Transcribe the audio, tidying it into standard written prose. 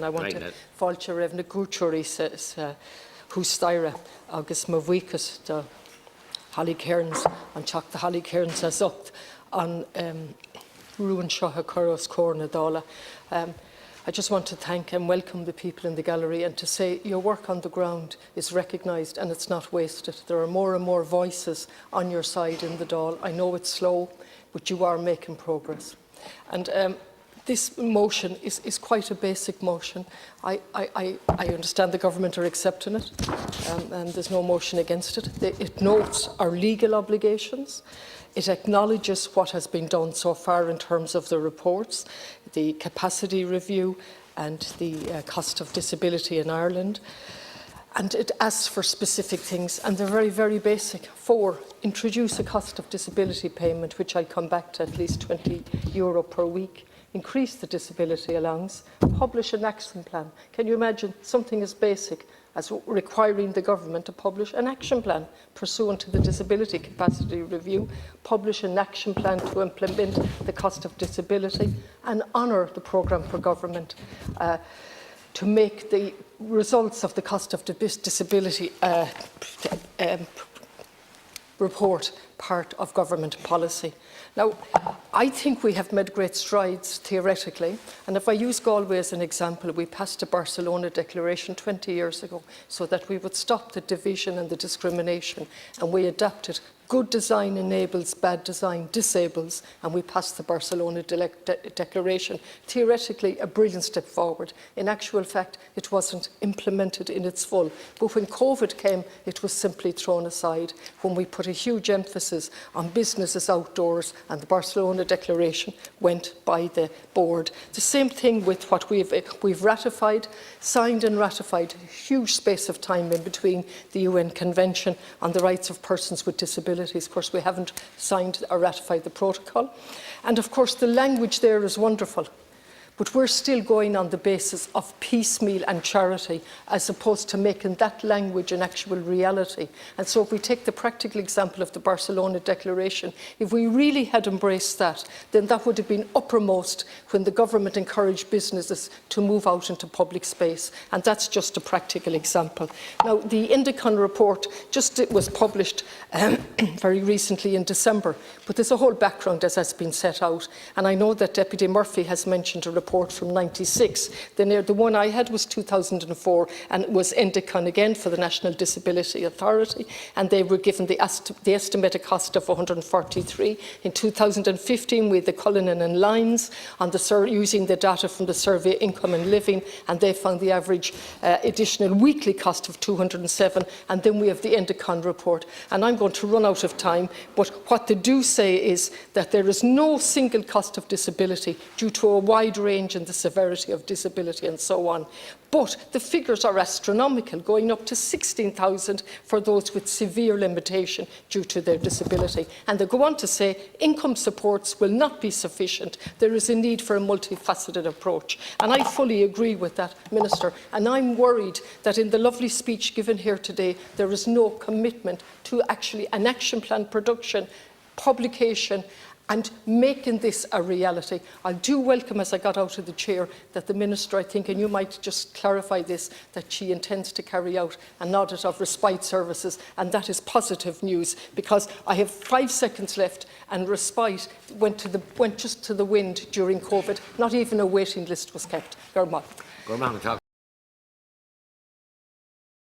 I want to fáilte raibh na gúteoirí sa húsdaire agus má bhuíochas do Holly Cairns an teach de Holly Cairns a zocht an ruin seo a choras cór na dála. I just want to thank and welcome the people in the gallery and to say your work on the ground is recognised and it's not wasted. There are more and more voices on your side in the Dáil. I know it's slow, but you are making progress. And this motion is quite a basic motion. I understand the government are accepting it, and there's no motion against it. It notes our legal obligations. It acknowledges what has been done so far in terms of the reports, the capacity review and the cost of disability in Ireland. And it asks for specific things, and they're very, very basic. 4, introduce a cost of disability payment, which I'll come back to at least €20 per week. Increase the disability allowance, publish an action plan. Can you imagine something as basic as requiring the government to publish an action plan pursuant to the disability capacity review, publish an action plan to implement the cost of disability and honour the programme for government to make the results of the cost of disability report part of government policy. Now, I think we have made great strides theoretically, and if I use Galway as an example, we passed a Barcelona Declaration 20 years ago so that we would stop the division and the discrimination, and we adapted. Good design enables, bad design disables, and we passed the Barcelona Declaration. Theoretically, a brilliant step forward. In actual fact, it wasn't implemented in its full. But when COVID came, it was simply thrown aside. When we put a huge emphasis on businesses outdoors, and the Barcelona Declaration went by the board. The same thing with what we've ratified, signed and ratified, a huge space of time in between the UN Convention on the Rights of Persons with Disabilities. Of course, we haven't signed or ratified the protocol. And of course, the language there is wonderful. But we're still going on the basis of piecemeal and charity, as opposed to making that language an actual reality. And so if we take the practical example of the Barcelona Declaration, if we really had embraced that, then that would have been uppermost when the government encouraged businesses to move out into public space. And that's just a practical example. Now, the Indicon report it was published very recently in December, but there's a whole background as has been set out. And I know that Deputy Murphy has mentioned a report from '96. The one I had was 2004, and it was Indicon again for the National Disability Authority, and they were given the estimated cost of 143. In 2015, we had the Cullinan and Lyons on using the data from the Survey Income and Living, and they found the average additional weekly cost of 207. And then we have the Indicon report. And I'm going to run out of time, but what they do say is that there is no single cost of disability due to a wide range in the severity of disability and so on. But the figures are astronomical, going up to 16,000 for those with severe limitation due to their disability. And they go on to say income supports will not be sufficient. There is a need for a multifaceted approach. And I fully agree with that, Minister. And I'm worried that in the lovely speech given here today, there is no commitment to actually an action plan production, publication, and making this a reality. I do welcome, as I got out of the chair, that the Minister, I think, and you might just clarify this, that she intends to carry out an audit of respite services, and that is positive news, because I have 5 seconds left, and respite went just to the wind during COVID. Not even a waiting list was kept.